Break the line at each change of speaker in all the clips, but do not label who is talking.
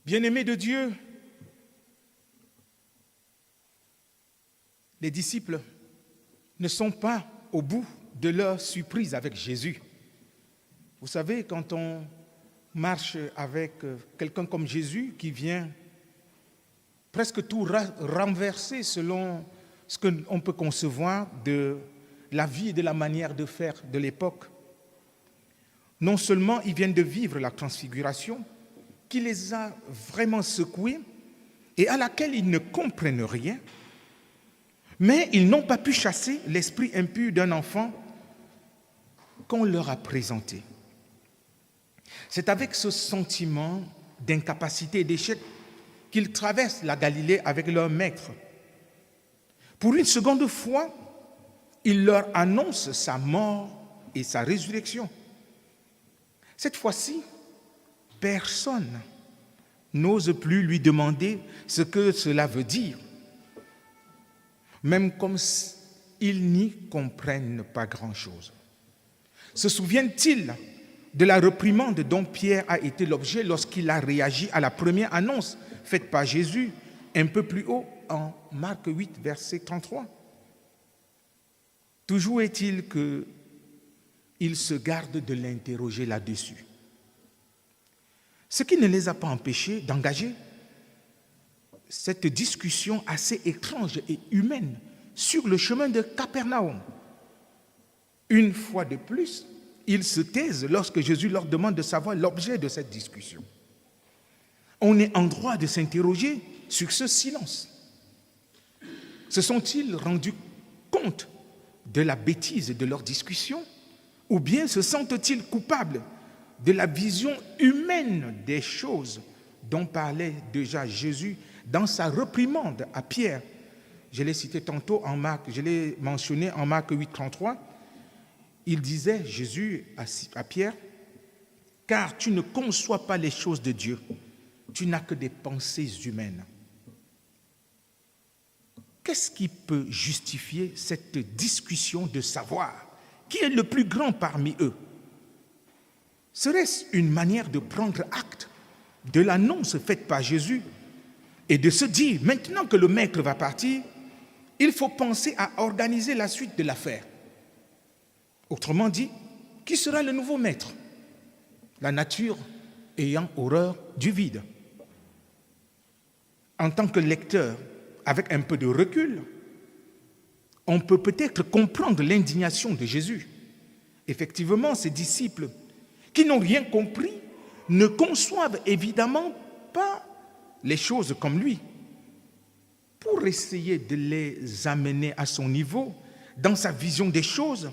Bien-aimés de Dieu, les disciples ne sont pas au bout de leur surprise avec Jésus. Vous savez, quand on marche avec quelqu'un comme Jésus qui vient presque tout renverser selon ce qu'on peut concevoir de la vie et de la manière de faire de l'époque. Non seulement ils viennent de vivre la transfiguration, qui les a vraiment secoués et à laquelle ils ne comprennent rien, mais ils n'ont pas pu chasser l'esprit impur d'un enfant qu'on leur a présenté. C'est avec ce sentiment d'incapacité et d'échec qu'ils traversent la Galilée avec leur maître. Pour une seconde fois, il leur annonce sa mort et sa résurrection. Cette fois-ci, personne n'ose plus lui demander ce que cela veut dire, même comme ils n'y comprennent pas grand-chose. Se souviennent-ils de la réprimande dont Pierre a été l'objet lorsqu'il a réagi à la première annonce faite par Jésus un peu plus haut en Marc 8, verset 33. Toujours est-il qu'ils se gardent de l'interroger là-dessus. Ce qui ne les a pas empêchés d'engager cette discussion assez étrange et humaine sur le chemin de Capernaum. Une fois de plus, ils se taisent lorsque Jésus leur demande de savoir l'objet de cette discussion. On est en droit de s'interroger sur ce silence. Se sont-ils rendus compte de la bêtise de leur discussion, ou bien se sentent-ils coupables de la vision humaine des choses dont parlait déjà Jésus dans sa réprimande à Pierre? Je l'ai cité tantôt en Marc, je l'ai mentionné en Marc 8, 33. Il disait, Jésus à Pierre, « Car tu ne conçois pas les choses de Dieu, tu n'as que des pensées humaines. » Qu'est-ce qui peut justifier cette discussion de savoir qui est le plus grand parmi eux? Serait-ce une manière de prendre acte de l'annonce faite par Jésus et de se dire, maintenant que le maître va partir, il faut penser à organiser la suite de l'affaire? Autrement dit, qui sera le nouveau maître? La nature ayant horreur du vide. En tant que lecteur, avec un peu de recul, on peut peut-être comprendre l'indignation de Jésus. Effectivement, ses disciples, qui n'ont rien compris, ne conçoivent évidemment pas les choses comme lui. Pour essayer de les amener à son niveau, dans sa vision des choses,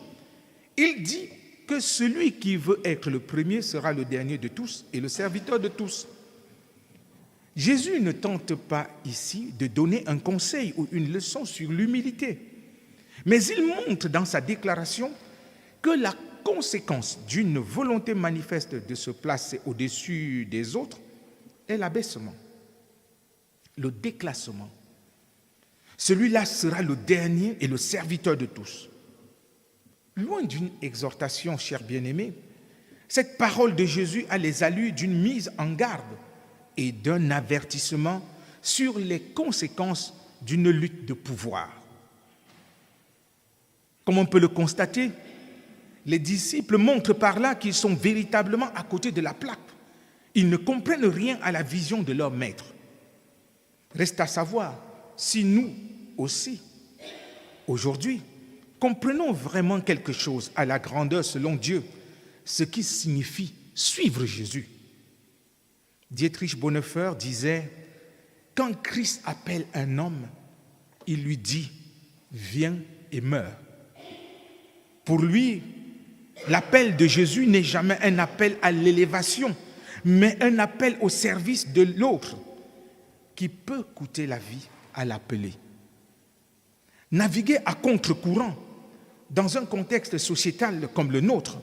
il dit que celui qui veut être le premier sera le dernier de tous et le serviteur de tous. Jésus ne tente pas ici de donner un conseil ou une leçon sur l'humilité, mais il montre dans sa déclaration que la conséquence d'une volonté manifeste de se placer au-dessus des autres est l'abaissement, le déclassement. Celui-là sera le dernier et le serviteur de tous. Loin d'une exhortation, chers bien-aimés, cette parole de Jésus a les allures d'une mise en garde et d'un avertissement sur les conséquences d'une lutte de pouvoir. Comme on peut le constater, les disciples montrent par là qu'ils sont véritablement à côté de la plaque. Ils ne comprennent rien à la vision de leur maître. Reste à savoir si nous aussi, aujourd'hui, comprenons vraiment quelque chose à la grandeur selon Dieu, ce qui signifie suivre Jésus. Dietrich Bonhoeffer disait, quand Christ appelle un homme, il lui dit, viens et meurs. Pour lui, l'appel de Jésus n'est jamais un appel à l'élévation, mais un appel au service de l'autre, qui peut coûter la vie à l'appelé. Naviguer à contre-courant, dans un contexte sociétal comme le nôtre,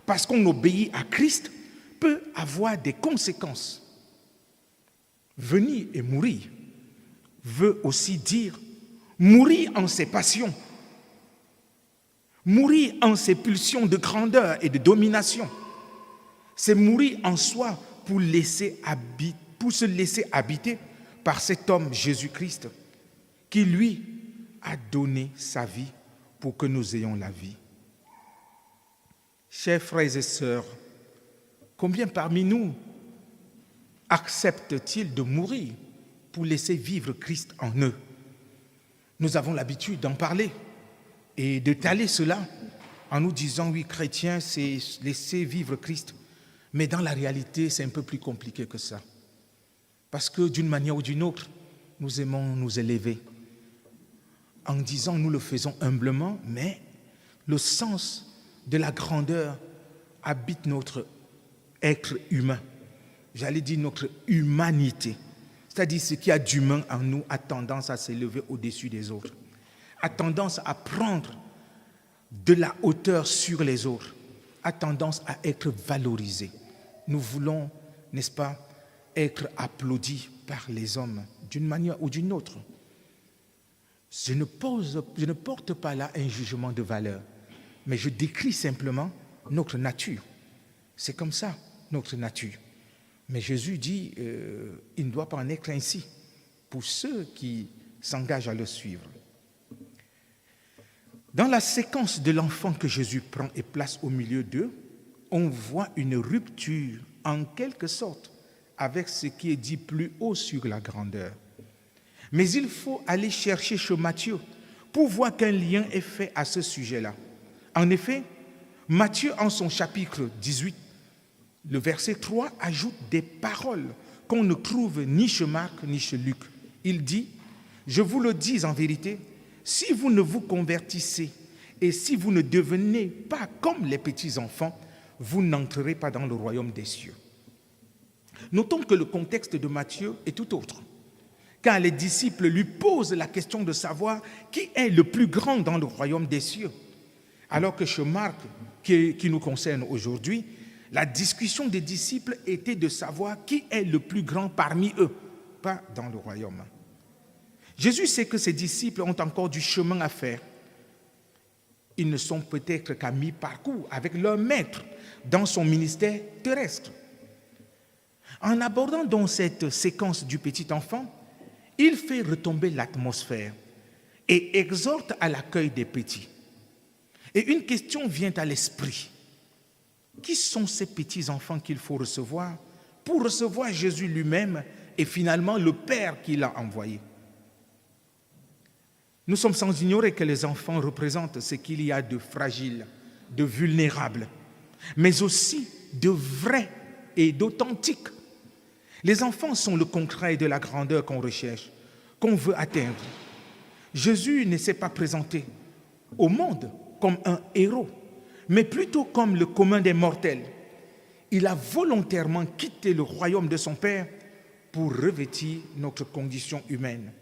parce qu'on obéit à Christ, peut avoir des conséquences. Venir et mourir veut aussi dire mourir en ses passions, mourir en ses pulsions de grandeur et de domination. C'est mourir en soi pour laisser pour se laisser habiter par cet homme Jésus-Christ qui, lui, a donné sa vie pour que nous ayons la vie. Chers frères et sœurs, combien parmi nous acceptent-ils de mourir pour laisser vivre Christ en eux? Nous avons l'habitude d'en parler et d'étaler cela en nous disant, oui, chrétien, c'est laisser vivre Christ. Mais dans la réalité, c'est un peu plus compliqué que ça. Parce que d'une manière ou d'une autre, nous aimons nous élever. En disant, nous le faisons humblement, mais le sens de la grandeur habite notre être humain. J'allais dire notre humanité. C'est-à-dire ce qui a d'humain en nous a tendance à s'élever au-dessus des autres, a tendance à prendre de la hauteur sur les autres, a tendance à être valorisé. Nous voulons, n'est-ce pas, être applaudis par les hommes d'une manière ou d'une autre. Je ne porte pas là un jugement de valeur, mais je décris simplement notre nature. C'est comme ça, notre nature. Mais Jésus dit, il ne doit pas en être ainsi pour ceux qui s'engagent à le suivre. Dans la séquence de l'enfant que Jésus prend et place au milieu d'eux, on voit une rupture, en quelque sorte, avec ce qui est dit plus haut sur la grandeur. Mais il faut aller chercher chez Matthieu pour voir qu'un lien est fait à ce sujet-là. En effet, Matthieu, en son chapitre 18, le verset 3, ajoute des paroles qu'on ne trouve ni chez Marc ni chez Luc. Il dit, « Je vous le dis en vérité, si vous ne vous convertissez et si vous ne devenez pas comme les petits-enfants, vous n'entrerez pas dans le royaume des cieux. » Notons que le contexte de Matthieu est tout autre. Quand les disciples lui posent la question de savoir qui est le plus grand dans le royaume des cieux, alors que chez Marc, qui nous concerne aujourd'hui, la discussion des disciples était de savoir qui est le plus grand parmi eux, pas dans le royaume. Jésus sait que ses disciples ont encore du chemin à faire. Ils ne sont peut-être qu'à mi-parcours avec leur maître dans son ministère terrestre. En abordant donc cette séquence du petit enfant, il fait retomber l'atmosphère et exhorte à l'accueil des petits. Et une question vient à l'esprit. Qui sont ces petits-enfants qu'il faut recevoir pour recevoir Jésus lui-même et finalement le Père qui l'a envoyé? Nous sommes sans ignorer que les enfants représentent ce qu'il y a de fragile, de vulnérable, mais aussi de vrai et d'authentique. Les enfants sont le concret de la grandeur qu'on recherche, qu'on veut atteindre. Jésus ne s'est pas présenté au monde comme un héros, mais plutôt comme le commun des mortels. Il a volontairement quitté le royaume de son Père pour revêtir notre condition humaine.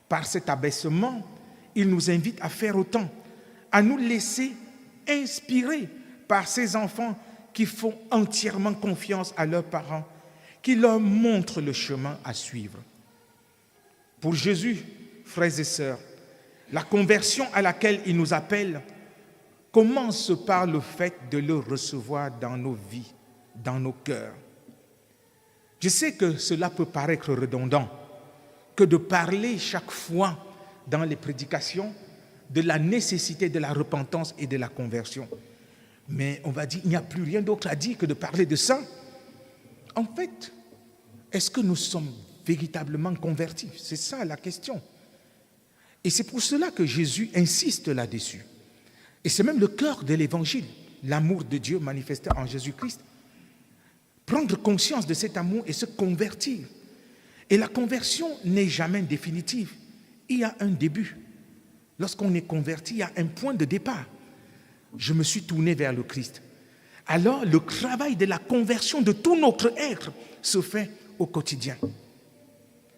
Par cet abaissement, il nous invite à faire autant, à nous laisser inspirer par ces enfants qui font entièrement confiance à leurs parents, qui leur montrent le chemin à suivre. Pour Jésus, frères et sœurs, la conversion à laquelle il nous appelle commence par le fait de le recevoir dans nos vies, dans nos cœurs. Je sais que cela peut paraître redondant, que de parler chaque fois dans les prédications de la nécessité de la repentance et de la conversion. Mais on va dire, il n'y a plus rien d'autre à dire que de parler de ça. En fait, est-ce que nous sommes véritablement convertis? C'est ça la question. Et c'est pour cela que Jésus insiste là-dessus. Et c'est même le cœur de l'Évangile, l'amour de Dieu manifesté en Jésus-Christ. Prendre conscience de cet amour et se convertir. Et la conversion n'est jamais définitive. Il y a un début. Lorsqu'on est converti, il y a un point de départ. Je me suis tourné vers le Christ. Alors, le travail de la conversion de tout notre être se fait au quotidien.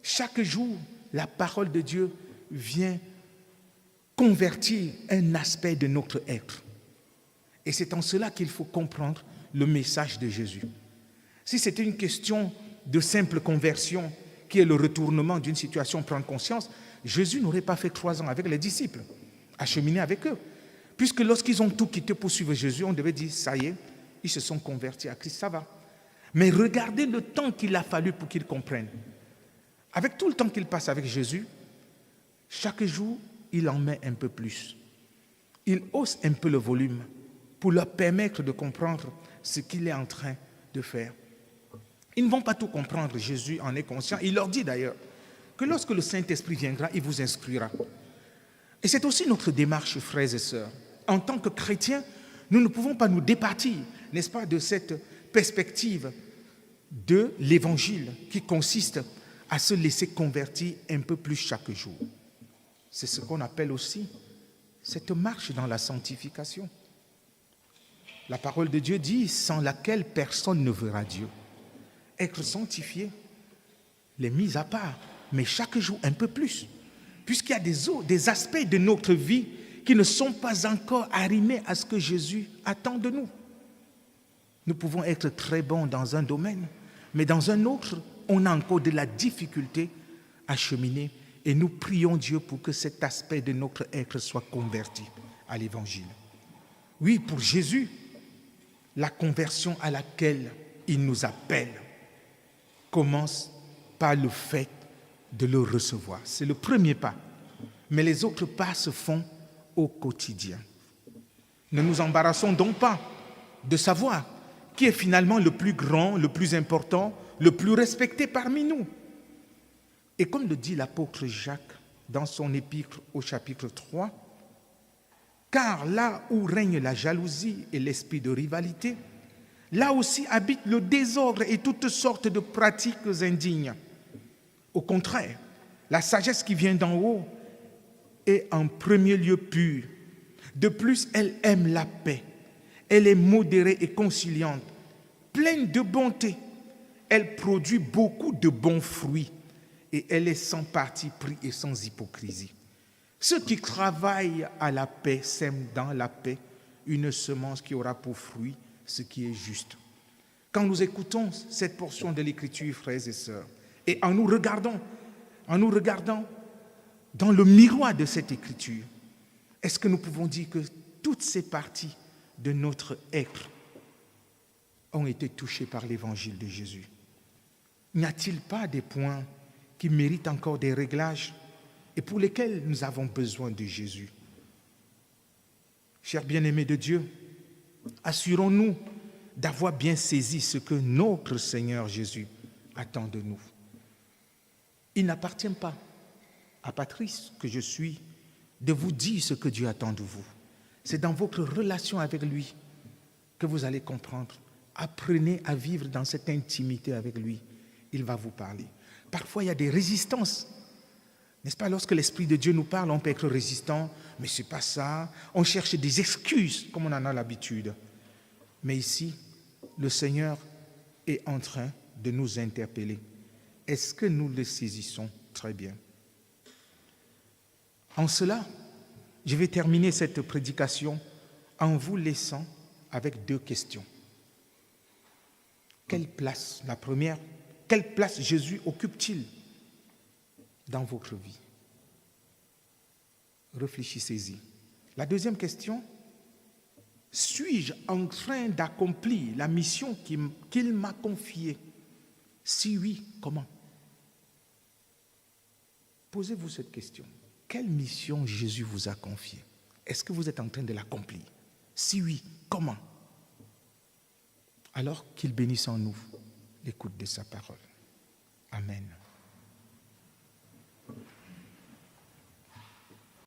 Chaque jour, la parole de Dieu vient convertir un aspect de notre être. Et c'est en cela qu'il faut comprendre le message de Jésus. Si c'était une question de simple conversion, qui est le retournement d'une situation, prendre conscience, Jésus n'aurait pas fait 3 ans avec les disciples, à cheminer avec eux. Puisque lorsqu'ils ont tout quitté pour suivre Jésus, on devait dire, ça y est, ils se sont convertis à Christ, ça va. Mais regardez le temps qu'il a fallu pour qu'ils comprennent. Avec tout le temps qu'il passe avec Jésus, chaque jour, il en met un peu plus. Il hausse un peu le volume pour leur permettre de comprendre ce qu'il est en train de faire. Ils ne vont pas tout comprendre, Jésus en est conscient. Il leur dit d'ailleurs que lorsque le Saint-Esprit viendra, il vous instruira. Et c'est aussi notre démarche, frères et sœurs. En tant que chrétiens, nous ne pouvons pas nous départir, n'est-ce pas, de cette perspective de l'Évangile qui consiste à se laisser convertir un peu plus chaque jour. C'est ce qu'on appelle aussi cette marche dans la sanctification. La parole de Dieu dit, sans laquelle personne ne verra Dieu. Être sanctifié, les mis à part, mais chaque jour un peu plus. Puisqu'il y a des aspects de notre vie qui ne sont pas encore arrimés à ce que Jésus attend de nous. Nous pouvons être très bons dans un domaine, mais dans un autre, on a encore de la difficulté à cheminer. Et nous prions Dieu pour que cet aspect de notre être soit converti à l'Évangile. Oui, pour Jésus, la conversion à laquelle il nous appelle commence par le fait de le recevoir. C'est le premier pas. Mais les autres pas se font au quotidien. Ne nous embarrassons donc pas de savoir qui est finalement le plus grand, le plus important, le plus respecté parmi nous. Et comme le dit l'apôtre Jacques dans son épître au chapitre 3, car là où règne la jalousie et l'esprit de rivalité, là aussi habite le désordre et toutes sortes de pratiques indignes. Au contraire, la sagesse qui vient d'en haut est en premier lieu pure. De plus, elle aime la paix. Elle est modérée et conciliante, pleine de bonté. Elle produit beaucoup de bons fruits et elle est sans parti pris et sans hypocrisie. Ceux qui travaillent à la paix sèment dans la paix une semence qui aura pour fruit ce qui est juste. Quand nous écoutons cette portion de l'Écriture, frères et sœurs, et en nous regardant dans le miroir de cette Écriture, est-ce que nous pouvons dire que toutes ces parties de notre être ont été touchées par l'Évangile de Jésus? N'y a-t-il pas des points qui méritent encore des réglages et pour lesquels nous avons besoin de Jésus? Chers bien-aimés de Dieu, assurons-nous d'avoir bien saisi ce que notre Seigneur Jésus attend de nous. Il n'appartient pas à Patrice, que je suis, de vous dire ce que Dieu attend de vous. C'est dans votre relation avec lui que vous allez comprendre. Apprenez à vivre dans cette intimité avec lui. Il va vous parler. Parfois, il y a des résistances. N'est-ce pas, lorsque l'Esprit de Dieu nous parle, on peut être résistant, mais ce n'est pas ça. On cherche des excuses, comme on en a l'habitude. Mais ici, le Seigneur est en train de nous interpeller. Est-ce que nous le saisissons très bien? En cela, je vais terminer cette prédication en vous laissant avec deux questions. Quelle place, la première, quelle place Jésus occupe-t-il dans votre vie? Réfléchissez-y. La deuxième question, suis-je en train d'accomplir la mission qu'il m'a confiée? Si oui, comment? Posez-vous cette question. Quelle mission Jésus vous a confiée? Est-ce que vous êtes en train de l'accomplir? Si oui, comment? Alors qu'il bénisse en nous l'écoute de sa parole. Amen.